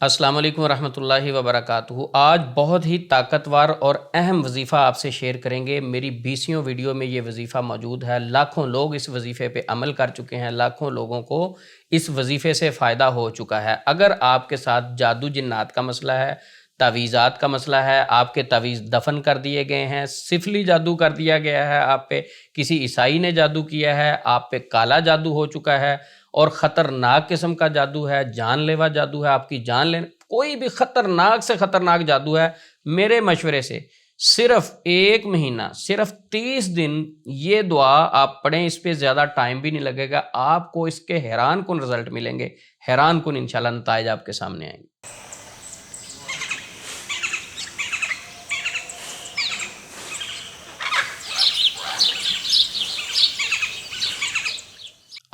السلام علیکم ورحمۃ اللہ وبرکاتہ۔ آج بہت ہی طاقتور اور اہم وظیفہ آپ سے شیئر کریں گے۔ میری 20 ویڈیو میں یہ وظیفہ موجود ہے، لاکھوں لوگ اس وظیفے پہ عمل کر چکے ہیں، لاکھوں لوگوں کو اس وظیفے سے فائدہ ہو چکا ہے۔ اگر آپ کے ساتھ جادو جنات کا مسئلہ ہے، تعویذات کا مسئلہ ہے، آپ کے تعویذ دفن کر دیے گئے ہیں، سفلی جادو کر دیا گیا ہے آپ پہ، کسی عیسائی نے جادو کیا ہے، آپ پہ کالا جادو ہو چکا ہے اور خطرناک قسم کا جادو ہے، جان لیوا جادو ہے، آپ کی جان لینے کوئی بھی خطرناک سے خطرناک جادو ہے، میرے مشورے سے صرف 1 مہینہ، صرف 30 دن یہ دعا آپ پڑھیں، اس پہ زیادہ ٹائم بھی نہیں لگے گا، آپ کو اس کے حیران کن رزلٹ ملیں گے، حیران کن انشاءاللہ نتائج آپ کے سامنے آئیں گے۔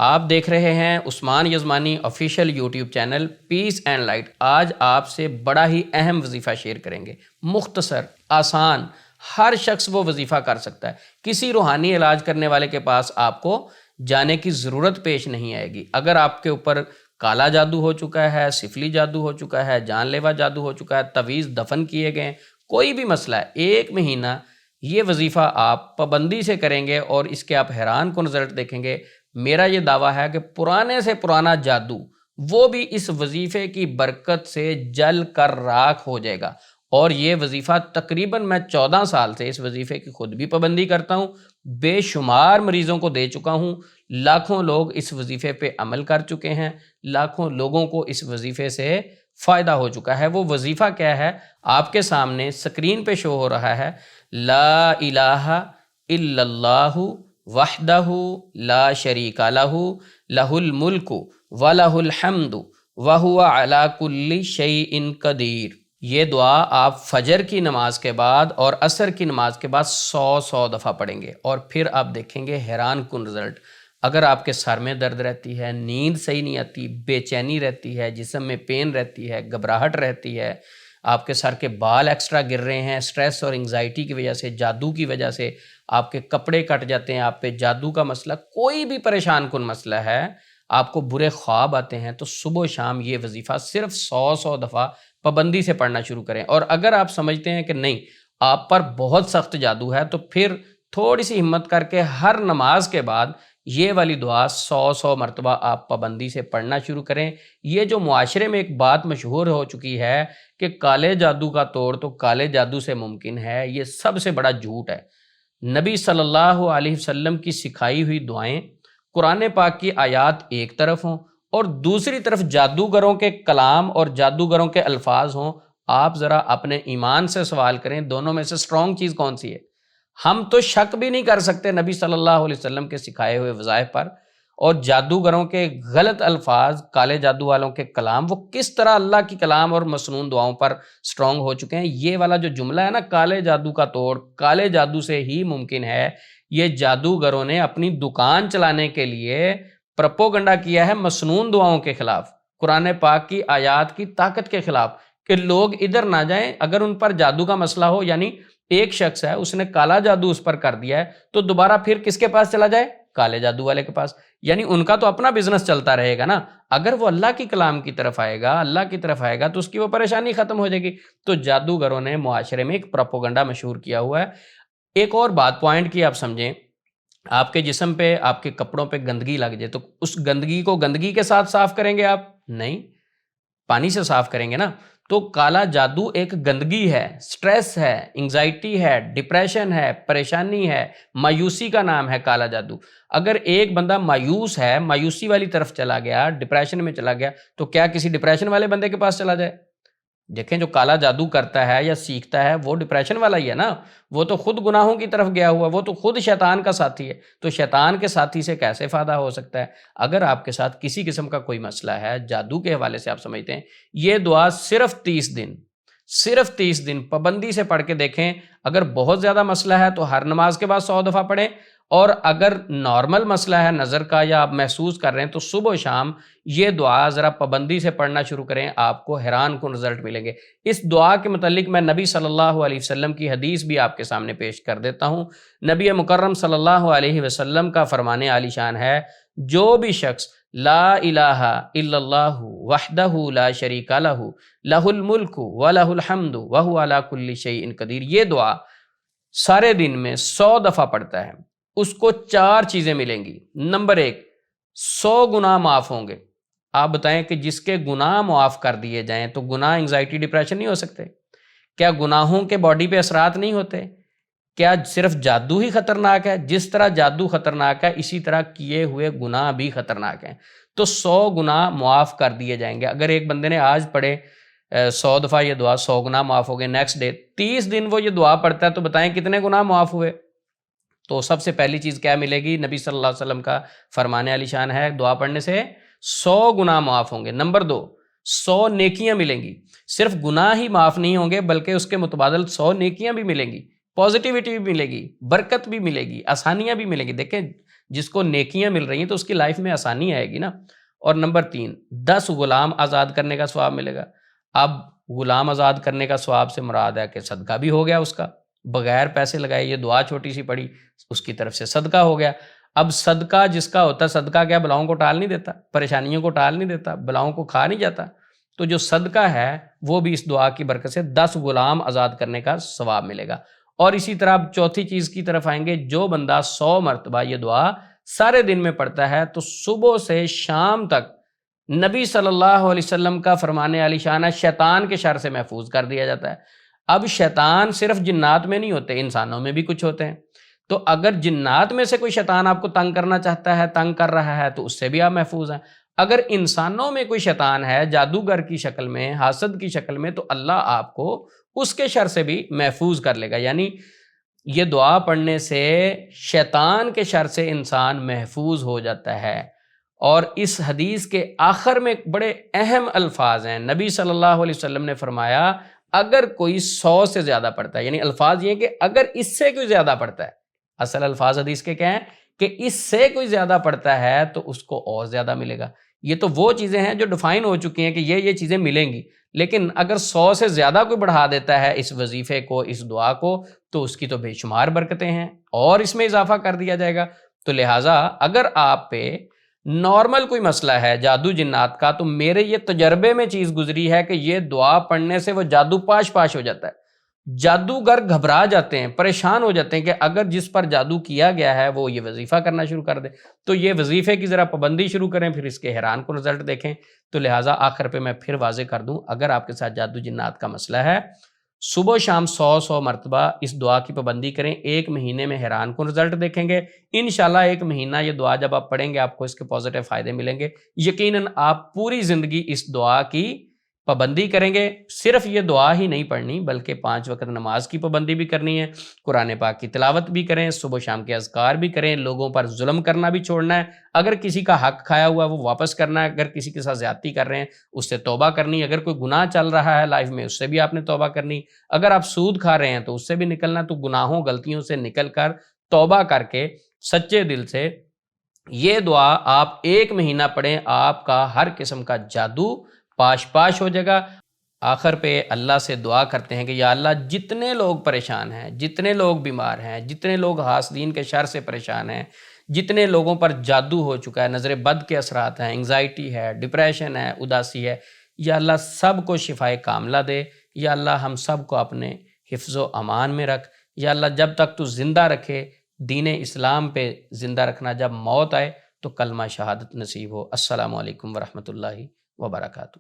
آپ دیکھ رہے ہیں Usman Yazmani official YouTube channel peace and light. آج آپ سے بڑا ہی اہم وظیفہ شیئر کریں گے، مختصر، آسان، ہر شخص وہ وظیفہ کر سکتا ہے۔ کسی روحانی علاج کرنے والے کے پاس آپ کو جانے کی ضرورت پیش نہیں آئے گی۔ اگر آپ کے اوپر کالا جادو ہو چکا ہے، سفلی جادو ہو چکا ہے، جان لیوا جادو ہو چکا ہے، تعویذ دفن کیے گئے ہیں، کوئی بھی مسئلہ ہے، 1 مہینہ یہ وظیفہ آپ پابندی سے کریں گے اور اس کے آپ حیران کن رزلٹ دیکھیں گے۔ میرا یہ دعویٰ ہے کہ پرانے سے پرانا جادو وہ بھی اس وظیفے کی برکت سے جل کر راکھ ہو جائے گا۔ اور یہ وظیفہ تقریباً میں 14 سال سے اس وظیفے کی خود بھی پابندی کرتا ہوں، بے شمار مریضوں کو دے چکا ہوں، لاکھوں لوگ اس وظیفے پہ عمل کر چکے ہیں، لاکھوں لوگوں کو اس وظیفے سے فائدہ ہو چکا ہے۔ وہ وظیفہ کیا ہے؟ آپ کے سامنے سکرین پہ شو ہو رہا ہے، لا الہ الا اللہ وحدہ لا شریک لہ لہ الملک ولہ الحمد وہو علی کل شیء قدیر۔ یہ دعا آپ فجر کی نماز کے بعد اور عصر کی نماز کے بعد 100 دفعہ پڑھیں گے اور پھر آپ دیکھیں گے حیران کن رزلٹ۔ اگر آپ کے سر میں درد رہتی ہے، نیند صحیح نہیں آتی، بے چینی رہتی ہے، جسم میں پین رہتی ہے، گھبراہٹ رہتی ہے، آپ کے سر کے بال ایکسٹرا گر رہے ہیں سٹریس اور انگزائٹی کی وجہ سے، جادو کی وجہ سے، آپ کے کپڑے کٹ جاتے ہیں، آپ پہ جادو کا مسئلہ، کوئی بھی پریشان کن مسئلہ ہے، آپ کو برے خواب آتے ہیں، تو صبح و شام یہ وظیفہ صرف 100 دفعہ پابندی سے پڑھنا شروع کریں۔ اور اگر آپ سمجھتے ہیں کہ نہیں آپ پر بہت سخت جادو ہے، تو پھر تھوڑی سی ہمت کر کے ہر نماز کے بعد یہ والی دعا 100 مرتبہ آپ پابندی سے پڑھنا شروع کریں۔ یہ جو معاشرے میں ایک بات مشہور ہو چکی ہے کہ کالے جادو کا توڑ تو کالے جادو سے ممکن ہے، یہ سب سے بڑا جھوٹ ہے۔ نبی صلی اللہ علیہ وسلم کی سکھائی ہوئی دعائیں، قرآن پاک کی آیات ایک طرف ہوں اور دوسری طرف جادوگروں کے کلام اور جادوگروں کے الفاظ ہوں، آپ ذرا اپنے ایمان سے سوال کریں، دونوں میں سے سٹرونگ چیز کون سی ہے؟ ہم تو شک بھی نہیں کر سکتے نبی صلی اللہ علیہ وسلم کے سکھائے ہوئے وظائف پر، اور جادوگروں کے غلط الفاظ، کالے جادو والوں کے کلام، وہ کس طرح اللہ کی کلام اور مسنون دعاؤں پر سٹرونگ ہو چکے ہیں۔ یہ والا جو جملہ ہے نا، کالے جادو کا توڑ کالے جادو سے ہی ممکن ہے، یہ جادوگروں نے اپنی دکان چلانے کے لیے پروپیگنڈا کیا ہے مسنون دعاؤں کے خلاف، قرآن پاک کی آیات کی طاقت کے خلاف، کہ لوگ ادھر نہ جائیں۔ اگر ان پر جادو کا مسئلہ ہو، یعنی ایک شخص ہے اس نے کالا جادو اس پر کر دیا ہے، تو دوبارہ پھر کس کے پاس چلا جائے؟ کالے جادو والے کے پاس۔ یعنی ان کا تو اپنا بزنس چلتا رہے گا نا۔ اگر وہ اللہ کی کلام کی طرف آئے گا، اللہ کی طرف آئے گا، تو اس کی وہ پریشانی ختم ہو جائے گی۔ تو جادوگروں نے معاشرے میں ایک پروپیگنڈا مشہور کیا ہوا ہے۔ ایک اور بات پوائنٹ کی آپ سمجھیں، آپ کے جسم پہ، آپ کے کپڑوں پہ گندگی لگ جائے تو اس گندگی کو گندگی کے ساتھ صاف کریں گے آپ؟ نہیں، پانی سے صاف کریں گے نا۔ تو کالا جادو ایک گندگی ہے، سٹریس ہے، انگزائٹی ہے، ڈپریشن ہے، پریشانی ہے، مایوسی کا نام ہے کالا جادو۔ اگر ایک بندہ مایوس ہے، مایوسی والی طرف چلا گیا، ڈپریشن میں چلا گیا، تو کیا کسی ڈپریشن والے بندے کے پاس چلا جائے؟ دیکھیں جو کالا جادو کرتا ہے یا سیکھتا ہے وہ ڈپریشن والا ہی ہے نا، وہ تو خود گناہوں کی طرف گیا ہوا، وہ تو خود شیطان کا ساتھی ہے، تو شیطان کے ساتھی سے کیسے فائدہ ہو سکتا ہے؟ اگر آپ کے ساتھ کسی قسم کا کوئی مسئلہ ہے، جادو کے حوالے سے آپ سمجھتے ہیں، یہ دعا صرف 30 دن پابندی سے پڑھ کے دیکھیں۔ اگر بہت زیادہ مسئلہ ہے تو ہر نماز کے بعد 100 دفعہ پڑھیں، اور اگر نارمل مسئلہ ہے نظر کا یا آپ محسوس کر رہے ہیں تو صبح و شام یہ دعا ذرا پابندی سے پڑھنا شروع کریں، آپ کو حیران کن رزلٹ ملیں گے۔ اس دعا کے متعلق میں نبی صلی اللہ علیہ وسلم کی حدیث بھی آپ کے سامنے پیش کر دیتا ہوں۔ نبی مکرم صلی اللہ علیہ وسلم کا فرمان عالی شان ہے، جو بھی شخص لا الہ الا اللہ وحدہ لا شریک لہ لہ الملک ولہ الحمد وہو علی کل شیء قدیر، یہ دعا سارے دن میں 100 دفعہ پڑھتا ہے، اس کو 4 چیزیں ملیں گی۔ نمبر 1، 100 گناہ معاف ہوں گے۔ آپ بتائیں کہ جس کے گناہ معاف کر دیے جائیں تو گناہ انگزائٹی ڈپریشن نہیں ہو سکتے؟ کیا گناہوں کے باڈی پہ اثرات نہیں ہوتے؟ کیا صرف جادو ہی خطرناک ہے؟ جس طرح جادو خطرناک ہے اسی طرح کیے ہوئے گناہ بھی خطرناک ہیں۔ تو 100 گناہ معاف کر دیے جائیں گے۔ اگر ایک بندے نے آج پڑھے 100 دفعہ یہ دعا، 100 گناہ معاف ہو گئے، نیکسٹ ڈے 30 دن وہ یہ دعا پڑھتا ہے تو بتائیں کتنے گناہ معاف ہوئے؟ تو سب سے پہلی چیز کیا ملے گی؟ نبی صلی اللہ علیہ وسلم کا فرمان علی شان ہے دعا پڑھنے سے 100 گناہ معاف ہوں گے۔ نمبر 2، 100 نیکیاں ملیں گی۔ صرف گناہ ہی معاف نہیں ہوں گے بلکہ اس کے متبادل 100 نیکیاں بھی ملیں گی، پازیٹیوٹی بھی ملے گی، برکت بھی ملے گی، آسانیاں بھی ملیں گی۔ دیکھیں جس کو نیکیاں مل رہی ہیں تو اس کی لائف میں آسانی آئے گی نا۔ اور نمبر 3، 10 غلام آزاد کرنے کا ثواب ملے گا۔ اب غلام آزاد کرنے کا ثواب سے مراد ہے کہ صدقہ بھی ہو گیا اس کا، بغیر پیسے لگائے یہ دعا چھوٹی سی پڑھی، اس کی طرف سے صدقہ ہو گیا۔ اب صدقہ جس کا ہوتا ہے، صدقہ کیا بلاؤں کو ٹال نہیں دیتا، پریشانیوں کو ٹال نہیں دیتا، بلاؤں کو کھا نہیں جاتا، تو جو صدقہ ہے وہ بھی اس دعا کی برکت سے 10 غلام آزاد کرنے کا ثواب ملے گا۔ اور اسی طرح اب چوتھی چیز کی طرف آئیں گے، جو بندہ 100 مرتبہ یہ دعا سارے دن میں پڑھتا ہے تو صبح سے شام تک نبی صلی اللہ علیہ وسلم کا فرمان علی شان ہے شیطان کے شر سے محفوظ کر دیا جاتا ہے۔ اب شیطان صرف جنات میں نہیں ہوتے، انسانوں میں بھی کچھ ہوتے ہیں، تو اگر جنات میں سے کوئی شیطان آپ کو تنگ کرنا چاہتا ہے، تنگ کر رہا ہے، تو اس سے بھی آپ محفوظ ہیں۔ اگر انسانوں میں کوئی شیطان ہے جادوگر کی شکل میں، حاسد کی شکل میں، تو اللہ آپ کو اس کے شر سے بھی محفوظ کر لے گا۔ یعنی یہ دعا پڑھنے سے شیطان کے شر سے انسان محفوظ ہو جاتا ہے۔ اور اس حدیث کے آخر میں بڑے اہم الفاظ ہیں۔ نبی صلی اللہ علیہ وسلم نے فرمایا اگر کوئی 100 سے زیادہ پڑھتا ہے، یعنی الفاظ یہ کہ اگر اس سے کوئی زیادہ پڑھتا ہے، اصل الفاظ حدیث کے کیا ہیں کہ اس سے کوئی زیادہ پڑھتا ہے تو اس کو اور زیادہ ملے گا۔ یہ تو وہ چیزیں ہیں جو ڈیفائن ہو چکی ہیں کہ یہ چیزیں ملیں گی، لیکن اگر 100 سے زیادہ کوئی بڑھا دیتا ہے اس وظیفے کو، اس دعا کو، تو اس کی تو بے شمار برکتیں ہیں اور اس میں اضافہ کر دیا جائے گا۔ تو لہٰذا اگر آپ پہ نارمل کوئی مسئلہ ہے جادو جنات کا، تو میرے یہ تجربے میں چیز گزری ہے کہ یہ دعا پڑھنے سے وہ جادو پاش پاش ہو جاتا ہے۔ جادوگر گھبرا جاتے ہیں، پریشان ہو جاتے ہیں کہ اگر جس پر جادو کیا گیا ہے وہ یہ وظیفہ کرنا شروع کر دے، تو یہ وظیفے کی ذرا پابندی شروع کریں، پھر اس کے حیران کن رزلٹ دیکھیں۔ تو لہٰذا آخر پہ میں پھر واضح کر دوں، اگر آپ کے ساتھ جادو جنات کا مسئلہ ہے، صبح شام 100 مرتبہ اس دعا کی پابندی کریں، 1 مہینے میں حیران کن رزلٹ دیکھیں گے انشاءاللہ۔ 1 مہینہ یہ دعا جب آپ پڑھیں گے آپ کو اس کے پازیٹیو فائدے ملیں گے، یقیناً آپ پوری زندگی اس دعا کی پابندی کریں گے۔ صرف یہ دعا ہی نہیں پڑھنی بلکہ 5 وقت نماز کی پابندی بھی کرنی ہے، قرآن پاک کی تلاوت بھی کریں، صبح شام کے اذکار بھی کریں، لوگوں پر ظلم کرنا بھی چھوڑنا ہے، اگر کسی کا حق کھایا ہوا وہ واپس کرنا ہے، اگر کسی کے ساتھ زیادتی کر رہے ہیں اس سے توبہ کرنی، اگر کوئی گناہ چل رہا ہے لائف میں اس سے بھی آپ نے توبہ کرنی، اگر آپ سود کھا رہے ہیں تو اس سے بھی نکلنا۔ تو گناہوں غلطیوں سے نکل کر توبہ کر کے سچے دل سے یہ دعا آپ 1 مہینہ پڑھیں، آپ کا ہر قسم کا جادو پاش پاش ہو جائے گا۔ آخر پہ اللہ سے دعا کرتے ہیں کہ یا اللہ جتنے لوگ پریشان ہیں، جتنے لوگ بیمار ہیں، جتنے لوگ حاسدین کے شر سے پریشان ہیں، جتنے لوگوں پر جادو ہو چکا ہے، نظر بد کے اثرات ہیں، انگزائٹی ہے، ڈپریشن ہے، اداسی ہے، یا اللہ سب کو شفائے کاملہ دے۔ یا اللہ ہم سب کو اپنے حفظ و امان میں رکھ۔ یا اللہ جب تک تو زندہ رکھے دین اسلام پہ زندہ رکھنا، جب موت آئے تو کلمہ شہادت نصیب ہو۔ السلام علیکم ورحمۃ اللہ وبرکاتہ۔